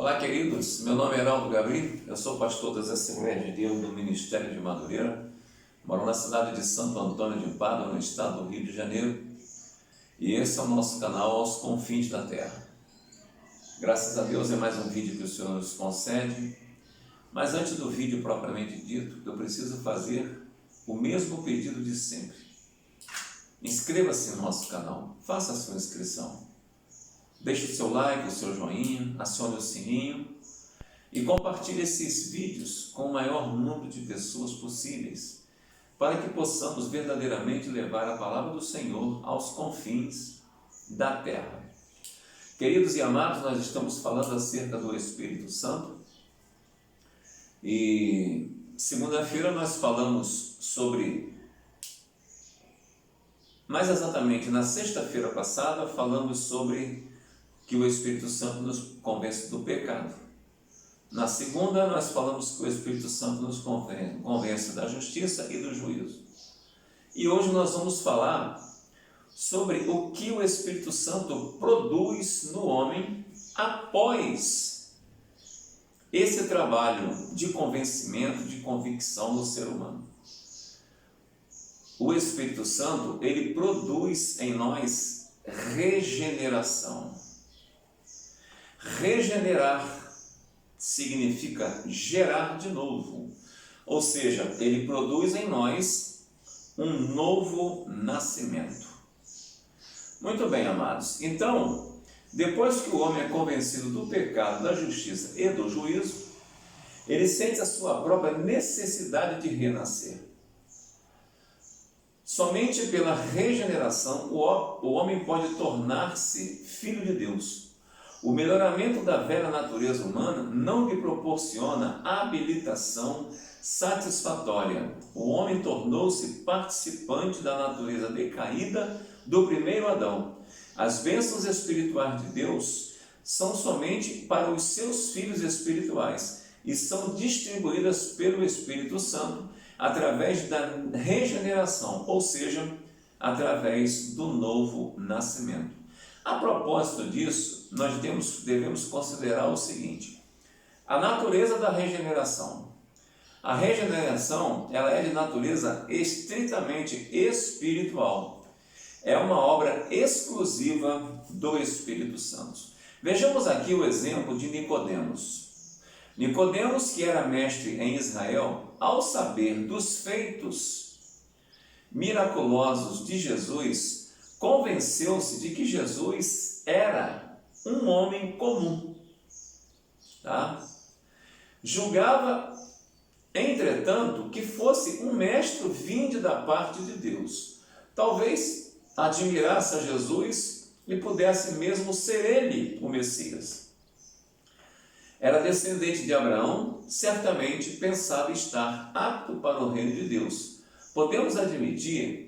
Olá, queridos. Meu nome é Heraldo Gabri, eu sou pastor das Assembleias de Deus do Ministério de Madureira, moro na cidade de Santo Antônio de Pádua, no estado do Rio de Janeiro, e esse é o nosso canal Aos Confins da Terra. Graças a Deus é mais um vídeo que o Senhor nos concede, mas antes do vídeo propriamente dito, eu preciso fazer o mesmo pedido de sempre. Inscreva-se no nosso canal, faça a sua inscrição. Deixe o seu like, o seu joinha, acione o sininho e compartilhe esses vídeos com o maior número de pessoas possíveis, para que possamos verdadeiramente levar a palavra do Senhor aos confins da terra. Queridos e amados, nós estamos falando acerca do Espírito Santo e segunda-feira nós falamos sobre, mais exatamente na sexta-feira passada, falamos sobre que o Espírito Santo nos convence do pecado. Na segunda, nós falamos que o Espírito Santo nos convence da justiça e do juízo. E hoje nós vamos falar sobre o que o Espírito Santo produz no homem após esse trabalho de convencimento, de convicção do ser humano. O Espírito Santo, ele produz em nós regeneração. Regenerar significa gerar de novo, ou seja, ele produz em nós um novo nascimento. Muito bem, amados. Então, depois que o homem é convencido do pecado, da justiça e do juízo, ele sente a sua própria necessidade de renascer. Somente pela regeneração o homem pode tornar-se filho de Deus. O melhoramento da velha natureza humana não lhe proporciona habilitação satisfatória. O homem tornou-se participante da natureza decaída do primeiro Adão. As bênçãos espirituais de Deus são somente para os seus filhos espirituais e são distribuídas pelo Espírito Santo através da regeneração, ou seja, através do novo nascimento. A propósito disso, nós devemos considerar o seguinte: a natureza da regeneração. A regeneração, ela é de natureza estritamente espiritual. É uma obra exclusiva do Espírito Santo. Vejamos aqui o exemplo de Nicodemos. Nicodemos, que era mestre em Israel, ao saber dos feitos miraculosos de Jesus, convenceu-se de que Jesus era um homem comum. Julgava, entretanto, que fosse um mestre vindo da parte de Deus. Talvez admirasse a Jesus e pudesse mesmo ser ele o Messias. Era descendente de Abraão, certamente pensava estar apto para o reino de Deus. Podemos admitir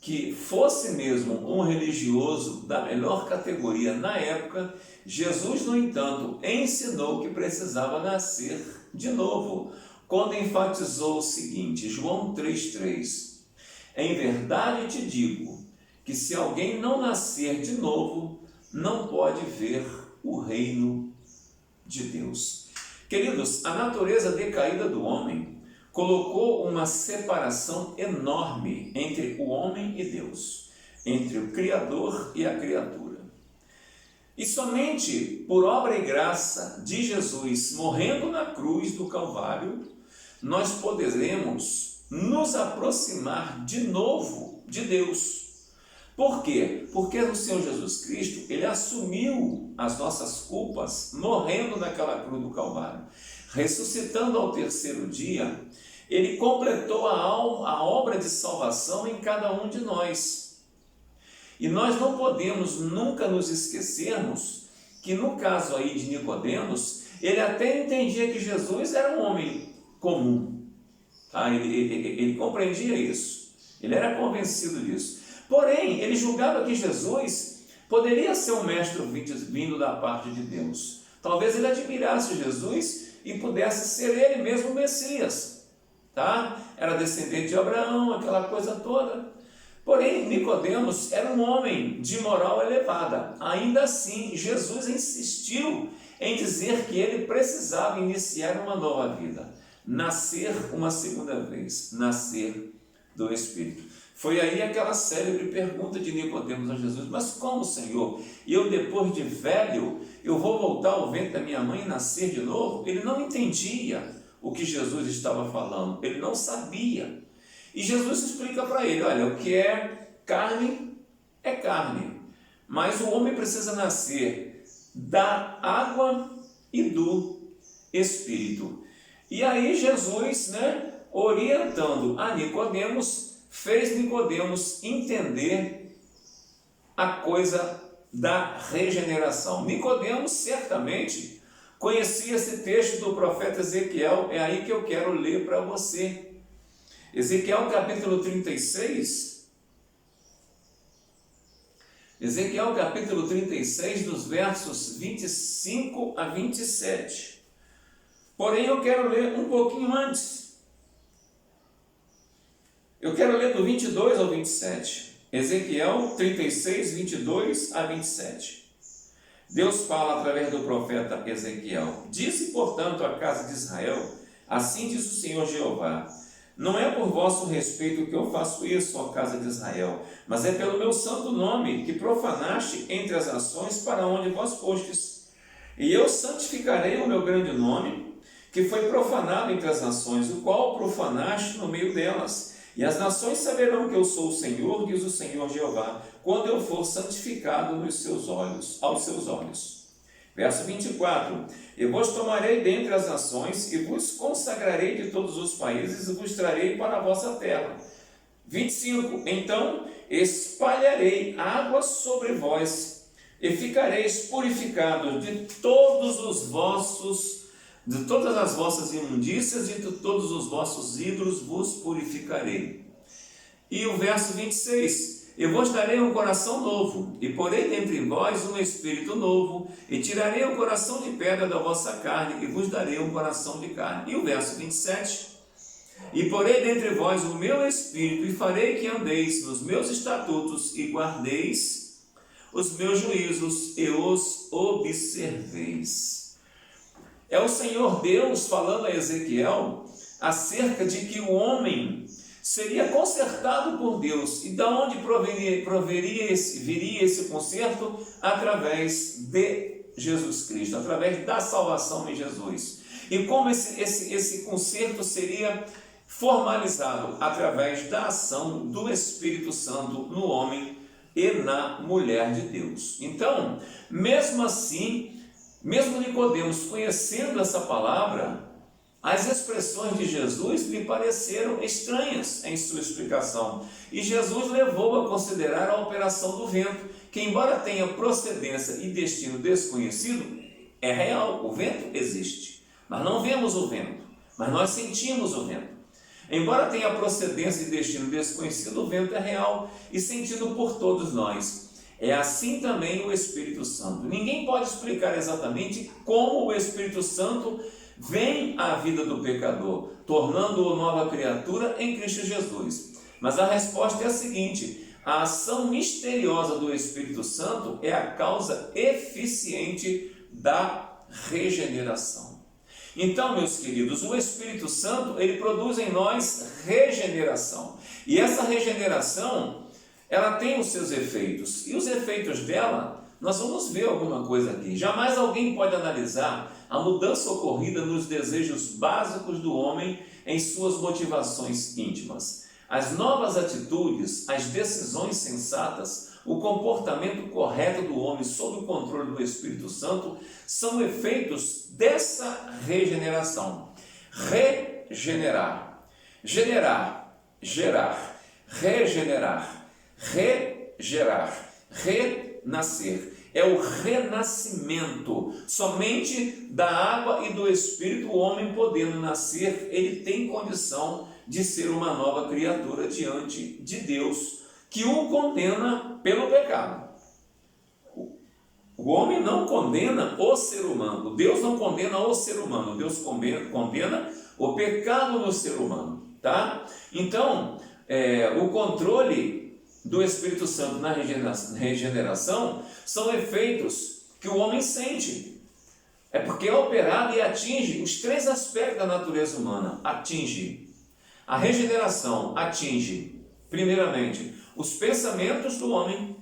que fosse mesmo um religioso da melhor categoria na época, Jesus, no entanto, ensinou que precisava nascer de novo, quando enfatizou o seguinte, João 3,3: em verdade te digo, que se alguém não nascer de novo, não pode ver o reino de Deus. Queridos, a natureza decaída do homem colocou uma separação enorme entre o homem e Deus, entre o Criador e a criatura. E somente por obra e graça de Jesus morrendo na cruz do Calvário, nós poderemos nos aproximar de novo de Deus. Por quê? Porque o Senhor Jesus Cristo, ele assumiu as nossas culpas morrendo naquela cruz do Calvário. Ressuscitando ao terceiro dia, ele completou a obra de salvação em cada um de nós. E nós não podemos nunca nos esquecermos que no caso aí de Nicodemos, ele até entendia que Jesus era um homem comum. Ele compreendia isso. Ele era convencido disso. Porém, ele julgava que Jesus poderia ser um mestre vindo da parte de Deus. Talvez ele admirasse Jesus e pudesse ser ele mesmo o Messias. Era descendente de Abraão, aquela coisa toda. Porém, Nicodemos era um homem de moral elevada. Ainda assim, Jesus insistiu em dizer que ele precisava iniciar uma nova vida, nascer uma segunda vez, nascer do Espírito. Foi aí aquela célebre pergunta de Nicodemos a Jesus: mas como, Senhor? Eu, depois de velho, eu vou voltar ao ventre da minha mãe e nascer de novo? Ele não entendia o que Jesus estava falando, ele não sabia. E Jesus explica para ele: olha, o que é carne, mas o homem precisa nascer da água e do Espírito. E aí Jesus, orientando a Nicodemos, fez Nicodemos entender a coisa da regeneração. Nicodemos certamente conhecia esse texto do profeta Ezequiel, é aí que eu quero ler para você. Ezequiel capítulo 36, dos versos 25 a 27. Porém, eu quero ler um pouquinho antes. Eu quero ler do 22 ao 27. Ezequiel 36, 22 a 27. Deus fala através do profeta Ezequiel: disse, portanto, à casa de Israel: assim diz o Senhor Jeová: não é por vosso respeito que eu faço isso, ó casa de Israel, mas é pelo meu santo nome, que profanaste entre as nações para onde vós fostes. E eu santificarei o meu grande nome, que foi profanado entre as nações, o qual profanaste no meio delas. E as nações saberão que eu sou o Senhor, diz o Senhor Jeová, quando eu for santificado aos seus olhos. Verso 24: eu vos tomarei dentre as nações e vos consagrarei de todos os países e vos trarei para a vossa terra. 25: então espalharei água sobre vós e ficareis purificados de todas as vossas imundícias e de todos os vossos ídolos vos purificarei. E o verso 26: eu vos darei um coração novo, e porei dentre vós um espírito novo, e tirarei o coração de pedra da vossa carne, e vos darei um coração de carne. E o verso 27, e porei dentre vós o meu espírito, e farei que andeis nos meus estatutos, e guardeis os meus juízos, e os observeis. É o Senhor Deus falando a Ezequiel acerca de que o homem seria consertado por Deus. E de onde viria esse conserto? Através de Jesus Cristo, através da salvação em Jesus. E como esse conserto seria formalizado? Através da ação do Espírito Santo no homem e na mulher de Deus. Então, mesmo assim, mesmo Nicodemos conhecendo essa palavra, as expressões de Jesus lhe pareceram estranhas em sua explicação, e Jesus levou a considerar a operação do vento, que embora tenha procedência e destino desconhecido, é real. O vento existe, mas não vemos o vento, mas nós sentimos o vento. Embora tenha procedência e destino desconhecido, o vento é real e sentido por todos nós. É assim também o Espírito Santo. Ninguém pode explicar exatamente como o Espírito Santo vem à vida do pecador, tornando-o nova criatura em Cristo Jesus. Mas a resposta é a seguinte: a ação misteriosa do Espírito Santo é a causa eficiente da regeneração. Então, meus queridos, o Espírito Santo, ele produz em nós regeneração. E essa regeneração, ela tem os seus efeitos. E os efeitos dela, nós vamos ver alguma coisa aqui. Jamais alguém pode analisar a mudança ocorrida nos desejos básicos do homem em suas motivações íntimas. As novas atitudes, as decisões sensatas, o comportamento correto do homem sob o controle do Espírito Santo são efeitos dessa regeneração. Regenerar, gerar, regenerar, regerar, renascer. É o renascimento. Somente da água e do Espírito, o homem podendo nascer, ele tem condição de ser uma nova criatura diante de Deus, que o condena pelo pecado. O homem não condena o ser humano. Deus não condena o ser humano. Deus condena o pecado no ser humano. Tá? Então, o controle do Espírito Santo na regeneração são efeitos que o homem sente. É porque é operado e atinge os três aspectos da natureza humana. A regeneração atinge, primeiramente, os pensamentos do homem,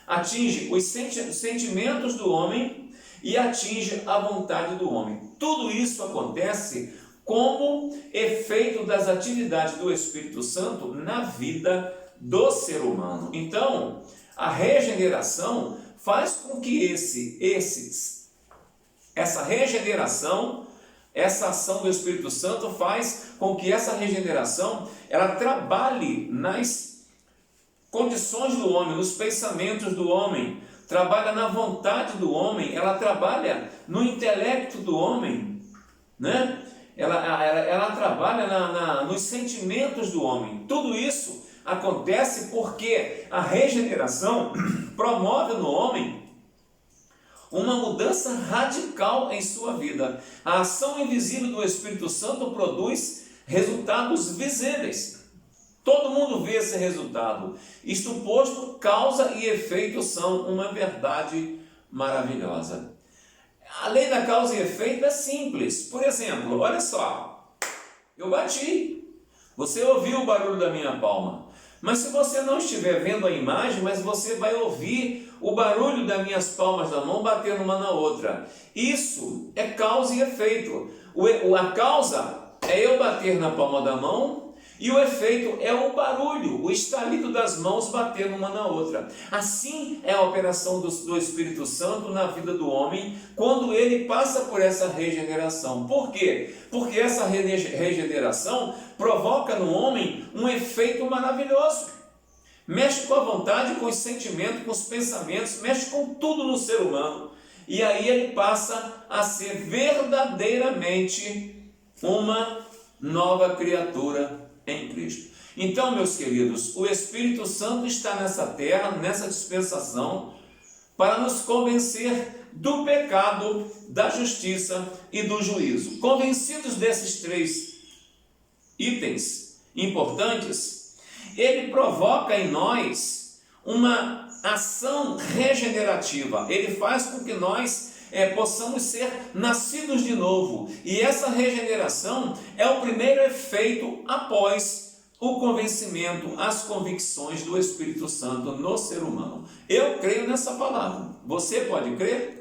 atinge os sentimentos do homem e atinge a vontade do homem. Tudo isso acontece como efeito das atividades do Espírito Santo na vida do ser humano. Então, a regeneração faz com que essa regeneração, essa ação do Espírito Santo faz com que essa regeneração ela trabalhe nas condições do homem, nos pensamentos do homem, trabalha na vontade do homem, ela trabalha no intelecto do homem, né? Ela trabalha nos sentimentos do homem. Tudo isso acontece porque a regeneração promove no homem uma mudança radical em sua vida. A ação invisível do Espírito Santo produz resultados visíveis. Todo mundo vê esse resultado. Isto posto, causa e efeito são uma verdade maravilhosa. A lei da causa e efeito é simples. Por exemplo, olha só, eu bati, você ouviu o barulho da minha palma, mas se você não estiver vendo a imagem, mas você vai ouvir o barulho das minhas palmas da mão batendo uma na outra. Isso é causa e efeito. A causa é eu bater na palma da mão e o efeito é o barulho, o estalido das mãos batendo uma na outra. Assim é a operação do Espírito Santo na vida do homem quando ele passa por essa regeneração. Por quê? Porque essa regeneração provoca no homem um efeito maravilhoso. Mexe com a vontade, com os sentimentos, com os pensamentos, mexe com tudo no ser humano. E aí ele passa a ser verdadeiramente uma nova criatura em Cristo. Então, meus queridos, o Espírito Santo está nessa terra, nessa dispensação, para nos convencer do pecado, da justiça e do juízo. Convencidos desses três itens importantes, ele provoca em nós uma ação regenerativa. Ele faz com que nós possamos ser nascidos de novo. E essa regeneração é o primeiro efeito após o convencimento, as convicções do Espírito Santo no ser humano. Eu creio nessa palavra. Você pode crer?